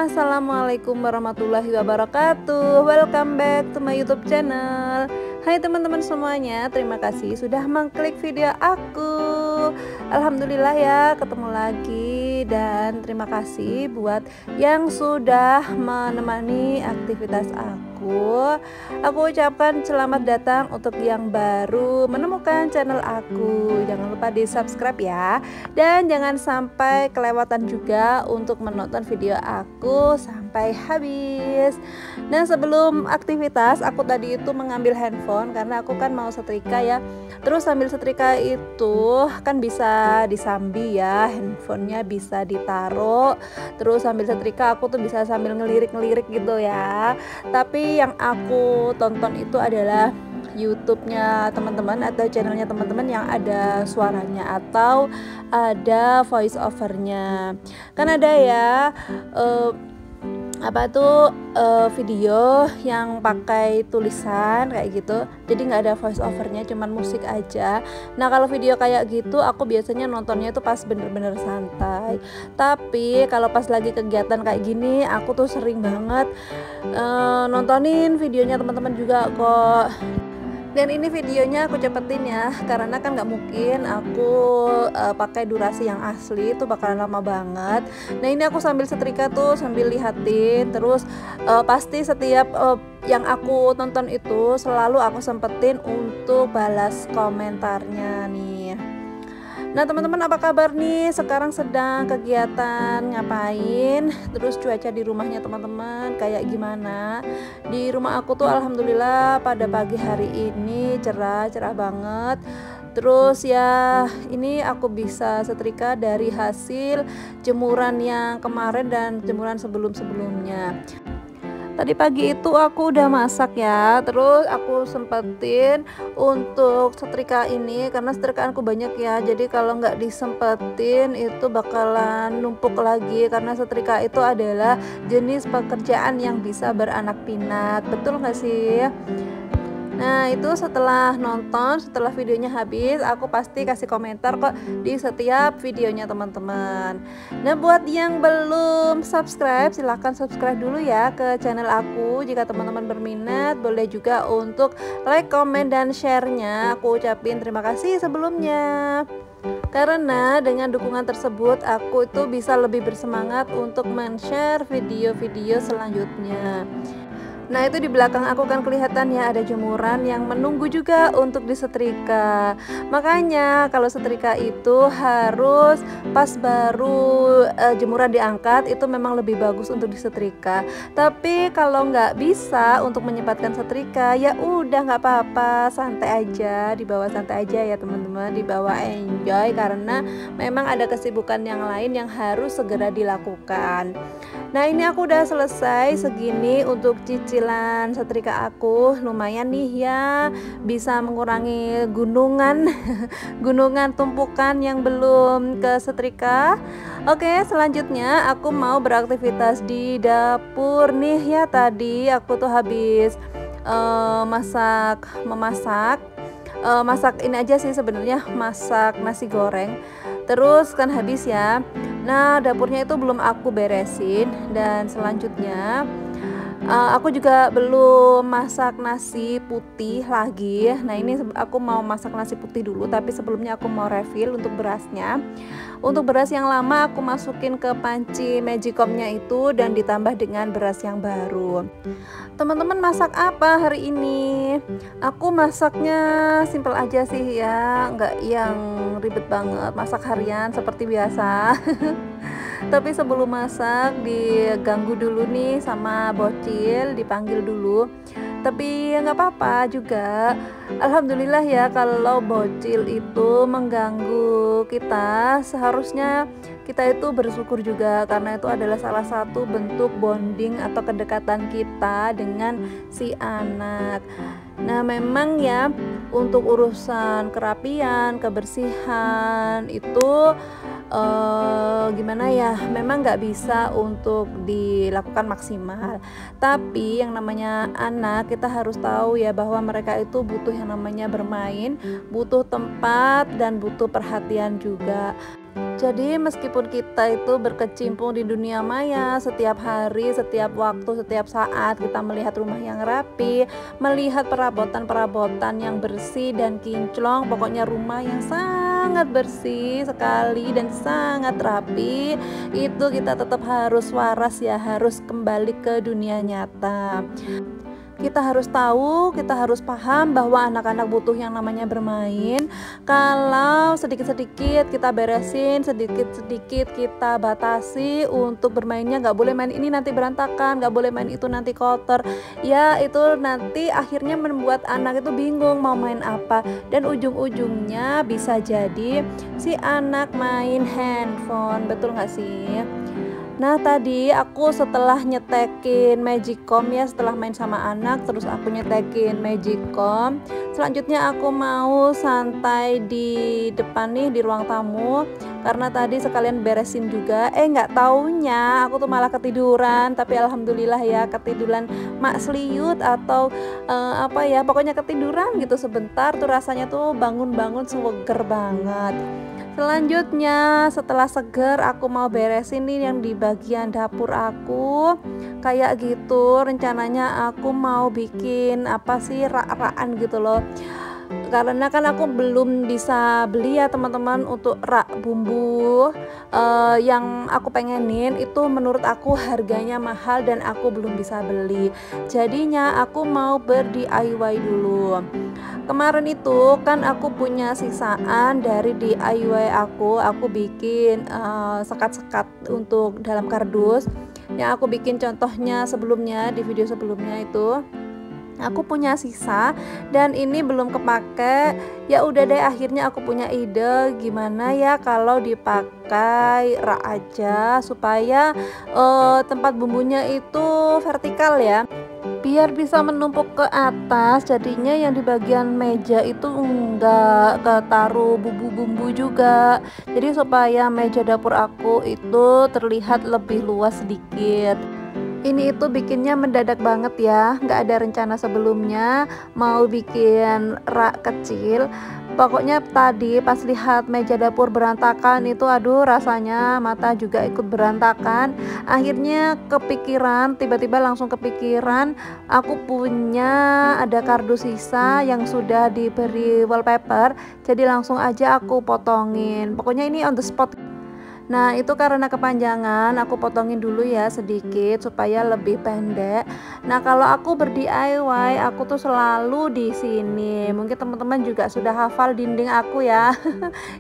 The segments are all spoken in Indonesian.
Assalamualaikum warahmatullahi wabarakatuh. Welcome back to my YouTube channel. Hai teman-teman semuanya, terima kasih sudah mengklik video aku. Alhamdulillah ya, ketemu lagi. Dan terima kasih buat yang sudah menemani aktivitas aku. Aku ucapkan selamat datang untuk yang baru menemukan channel aku. Jangan lupa di subscribe ya. Dan jangan sampai kelewatan juga untuk menonton video aku sampai habis. Nah, sebelum aktivitas aku tadi itu mengambil handphone karena aku kan mau setrika ya. Terus sambil setrika itu kan bisa disambi ya, handphonenya bisa ditaruh. Terus sambil setrika aku tuh bisa sambil ngelirik-ngelirik gitu ya. Tapi yang aku tonton itu adalah YouTube-nya teman-teman atau channelnya teman-teman yang ada suaranya atau ada voice overnya. Kan ada ya video yang pakai tulisan kayak gitu, jadi nggak ada voice overnya, cuman musik aja. Nah, kalau video kayak gitu aku biasanya nontonnya itu pas bener-bener santai. Tapi kalau pas lagi kegiatan kayak gini aku tuh sering banget nontonin videonya teman-teman juga kok. Dan ini videonya aku cepetin ya, karena kan nggak mungkin aku pakai durasi yang asli, itu bakalan lama banget. Nah, ini aku sambil setrika tuh sambil lihatin, terus pasti setiap yang aku tonton itu selalu aku sempetin untuk balas komentarnya nih. Nah, teman-teman apa kabar nih? Sekarang sedang kegiatan ngapain? Terus cuaca di rumahnya teman-teman kayak gimana? Di rumah aku tuh alhamdulillah pada pagi hari ini cerah banget. Terus ya ini aku bisa setrika dari hasil jemuran yang kemarin dan jemuran sebelum-sebelumnya. Tadi pagi itu aku udah masak ya, terus aku sempetin untuk setrika ini karena setrikaanku banyak ya, jadi kalau nggak disempetin itu bakalan numpuk lagi, karena setrika itu adalah jenis pekerjaan yang bisa beranak pinak, betul nggak sih? Nah, itu setelah nonton, setelah videonya habis, aku pasti kasih komentar kok di setiap videonya teman-teman. Nah, buat yang belum subscribe, silahkan subscribe dulu ya ke channel aku. Jika teman-teman berminat, boleh juga untuk like, komen, dan share-nya. Aku ucapin terima kasih sebelumnya. Karena dengan dukungan tersebut, aku itu bisa lebih bersemangat untuk men-share video-video selanjutnya. Nah, itu di belakang aku kan kelihatan ya ada jemuran yang menunggu juga untuk disetrika. Makanya kalau setrika itu harus pas baru jemuran diangkat, itu memang lebih bagus untuk disetrika. Tapi kalau nggak bisa untuk menyempatkan setrika, ya udah nggak apa-apa, santai aja, dibawa santai aja ya teman-teman, dibawa enjoy, karena memang ada kesibukan yang lain yang harus segera dilakukan. Nah, ini aku udah selesai segini untuk cicilan setrika aku. Lumayan nih ya, bisa mengurangi gunungan gunungan tumpukan yang belum ke setrika. Oke, selanjutnya aku mau beraktivitas di dapur nih ya. Tadi aku tuh habis memasak ini aja sih sebenarnya, masak nasi goreng. Terus kan habis ya. Nah, dapurnya itu belum aku beresin, dan selanjutnya aku juga belum masak nasi putih lagi. Nah, ini aku mau masak nasi putih dulu, tapi sebelumnya aku mau refill untuk berasnya. Untuk beras yang lama aku masukin ke panci magicomnya itu dan ditambah dengan beras yang baru. Teman-teman masak apa hari ini? Aku masaknya simple aja sih ya, nggak yang ribet banget, masak harian seperti biasa. Tapi sebelum masak diganggu dulu nih sama bocil, dipanggil dulu. Tapi ya nggak apa-apa juga. Alhamdulillah ya kalau bocil itu mengganggu kita, seharusnya kita itu bersyukur juga, karena itu adalah salah satu bentuk bonding atau kedekatan kita dengan si anak. Nah, memang ya untuk urusan kerapian, kebersihan itu gimana ya, memang nggak bisa untuk dilakukan maksimal. Tapi yang namanya anak, kita harus tahu ya bahwa mereka itu butuh yang namanya bermain, butuh tempat, dan butuh perhatian juga. Jadi meskipun kita itu berkecimpung di dunia maya, setiap hari, setiap waktu, setiap saat kita melihat rumah yang rapi, melihat perabotan-perabotan yang bersih dan kinclong, pokoknya rumah yang sangat bersih sekali dan sangat rapi, itu kita tetap harus waras ya, harus kembali ke dunia nyata. Kita harus tahu, kita harus paham bahwa anak-anak butuh yang namanya bermain. Kalau sedikit-sedikit kita beresin, sedikit-sedikit kita batasi untuk bermainnya, nggak boleh main ini nanti berantakan, nggak boleh main itu nanti kotor. Ya itu nanti akhirnya membuat anak itu bingung mau main apa, dan ujung-ujungnya bisa jadi si anak main handphone, betul nggak sih? Nah tadi aku setelah nyetekin Magicom ya, setelah main sama anak terus aku nyetekin Magicom, selanjutnya aku mau santai di depan nih di ruang tamu karena tadi sekalian beresin juga. Nggak taunya aku tuh malah ketiduran, tapi alhamdulillah ya ketiduran maksliut atau apa ya, pokoknya ketiduran gitu sebentar tuh rasanya tuh bangun-bangun seger banget. Selanjutnya setelah seger aku mau beresin nih yang di bagian dapur aku kayak gitu. Rencananya aku mau bikin apa sih, rak-rakan gitu loh, karena kan aku belum bisa beli ya teman-teman untuk rak bumbu yang aku pengenin itu, menurut aku harganya mahal dan aku belum bisa beli, jadinya aku mau ber-DIY dulu. Kemarin itu kan aku punya sisaan dari DIY aku bikin sekat-sekat untuk dalam kardus yang aku bikin contohnya sebelumnya di video sebelumnya itu. Aku punya sisa dan ini belum kepake. Ya udah deh, akhirnya aku punya ide gimana ya kalau dipakai rak aja supaya tempat bumbunya itu vertikal ya, biar bisa menumpuk ke atas, jadinya yang di bagian meja itu enggak ketaruh bumbu-bumbu juga, jadi supaya meja dapur aku itu terlihat lebih luas sedikit. Ini itu bikinnya mendadak banget ya, nggak ada rencana sebelumnya mau bikin rak kecil. Pokoknya tadi pas lihat meja dapur berantakan itu aduh rasanya mata juga ikut berantakan. Akhirnya kepikiran, tiba-tiba langsung kepikiran aku punya ada kardus sisa yang sudah diberi wallpaper, jadi langsung aja aku potongin. Pokoknya ini on the spot. Nah itu karena kepanjangan aku potongin dulu ya sedikit supaya lebih pendek. Nah kalau aku ber-DIY aku tuh selalu di sini. Mungkin teman-teman juga sudah hafal dinding aku ya.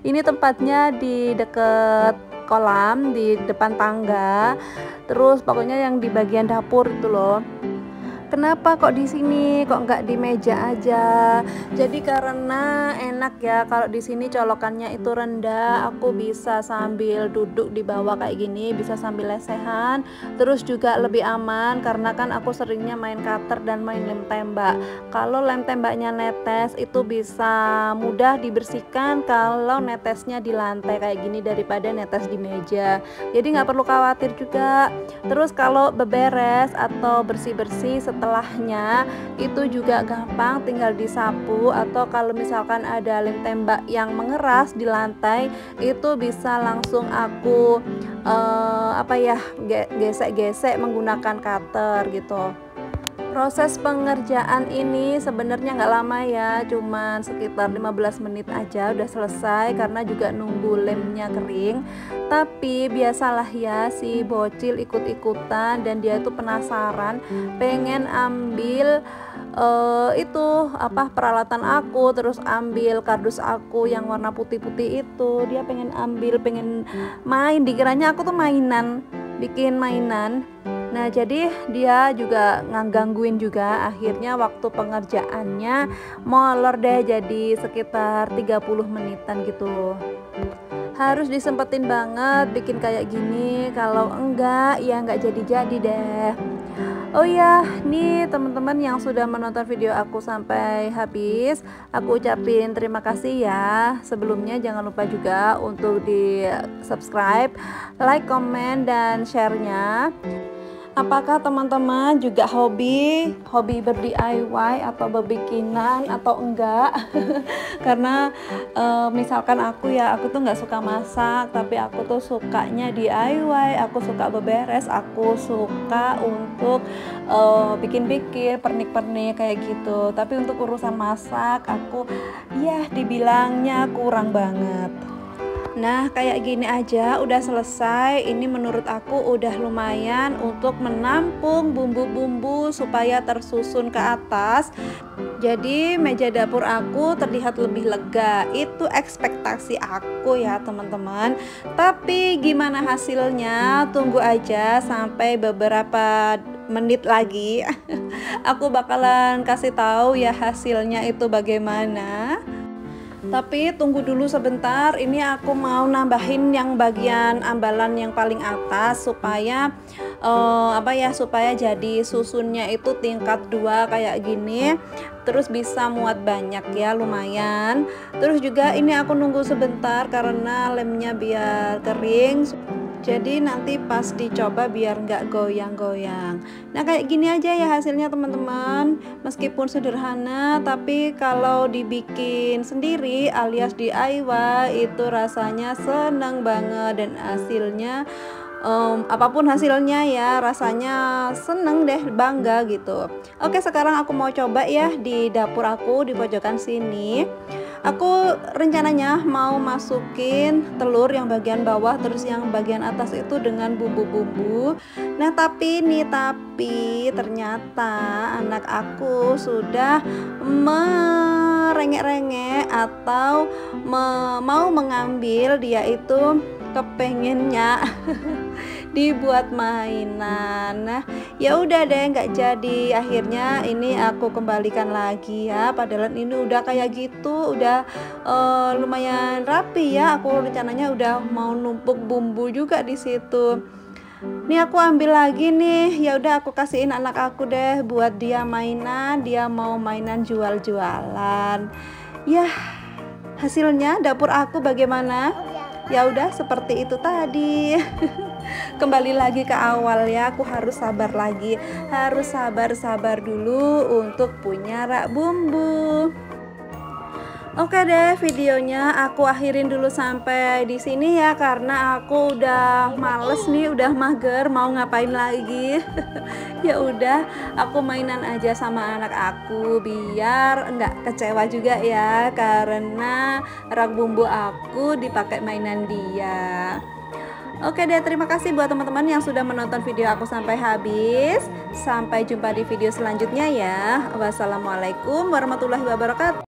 Ini tempatnya di deket kolam, di depan tangga. Terus pokoknya yang di bagian dapur itu loh. Kenapa kok di sini, kok nggak di meja aja? Jadi karena enak ya kalau di sini colokannya itu rendah, aku bisa sambil duduk di bawah kayak gini, bisa sambil lesehan. Terus juga lebih aman karena kan aku seringnya main cutter dan main lem tembak. Kalau lem tembaknya netes itu bisa mudah dibersihkan kalau netesnya di lantai kayak gini daripada netes di meja. Jadi nggak perlu khawatir juga. Terus kalau beberes atau bersih-bersih setelahnya itu juga gampang, tinggal disapu, atau kalau misalkan ada lem tembak yang mengeras di lantai itu bisa langsung aku gesek-gesek menggunakan cutter gitu. Proses pengerjaan ini sebenarnya nggak lama ya, cuman sekitar 15 menit aja udah selesai karena juga nunggu lemnya kering. Tapi biasalah ya si bocil ikut-ikutan dan dia tuh penasaran pengen ambil peralatan aku, terus ambil kardus aku yang warna putih-putih itu, dia pengen ambil, pengen main, dikiranya aku tuh mainan, bikin mainan. Nah jadi dia juga ngegangguin juga, akhirnya waktu pengerjaannya molor deh jadi sekitar 30 menitan gitu. Harus disempetin banget bikin kayak gini, kalau enggak ya enggak jadi-jadi deh. Oh ya, nih teman-teman yang sudah menonton video aku sampai habis, aku ucapin terima kasih ya. Sebelumnya jangan lupa juga untuk di subscribe, like, komen, dan share-nya. Apakah teman-teman juga hobi ber-DIY atau berbikinan atau enggak? Karena misalkan aku tuh nggak suka masak, tapi aku tuh sukanya DIY, aku suka beberes, aku suka untuk bikin-bikin pernik-pernik kayak gitu. Tapi untuk urusan masak aku ya dibilangnya kurang banget. Nah, kayak gini aja udah selesai. Ini menurut aku udah lumayan untuk menampung bumbu-bumbu supaya tersusun ke atas. Jadi meja dapur aku terlihat lebih lega. Itu ekspektasi aku ya teman-teman. Tapi gimana hasilnya? Tunggu aja sampai beberapa menit lagi. Aku bakalan kasih tahu ya hasilnya itu bagaimana. Tapi tunggu dulu sebentar, ini aku mau nambahin yang bagian ambalan yang paling atas supaya supaya jadi susunnya itu tingkat 2 kayak gini. Terus bisa muat banyak ya, lumayan. Terus juga ini aku nunggu sebentar karena lemnya biar kering. Jadi nanti pas dicoba biar nggak goyang-goyang. Nah kayak gini aja ya hasilnya teman-teman. Meskipun sederhana, tapi kalau dibikin sendiri alias DIY itu rasanya seneng banget. Dan hasilnya apapun hasilnya ya rasanya seneng deh, bangga gitu. Oke, sekarang aku mau coba ya di dapur aku di pojokan sini. Aku rencananya mau masukin telur yang bagian bawah, terus yang bagian atas itu dengan bumbu-bumbu. Nah tapi ternyata anak aku sudah merengek-rengek atau mau mengambil, dia itu kepengennya dibuat mainan. Nah ya udah deh, nggak jadi. Akhirnya ini aku kembalikan lagi ya, padahal ini udah kayak gitu, udah lumayan rapi ya. Aku rencananya udah mau numpuk bumbu juga di situ. Nih aku ambil lagi nih, ya udah aku kasihin anak aku deh buat dia mainan. Dia mau mainan jual-jualan. Ya hasilnya dapur aku bagaimana? Ya udah seperti itu tadi. Kembali lagi ke awal ya, aku harus sabar lagi, harus sabar dulu untuk punya rak bumbu. Oke deh, videonya aku akhirin dulu sampai di sini ya, karena aku udah males nih, udah mager, mau ngapain lagi. Ya udah, aku mainan aja sama anak aku biar nggak kecewa juga ya, karena rak bumbu aku dipakai mainan dia. Oke deh, terima kasih buat teman-teman yang sudah menonton video aku sampai habis. Sampai jumpa di video selanjutnya ya. Wassalamualaikum warahmatullahi wabarakatuh.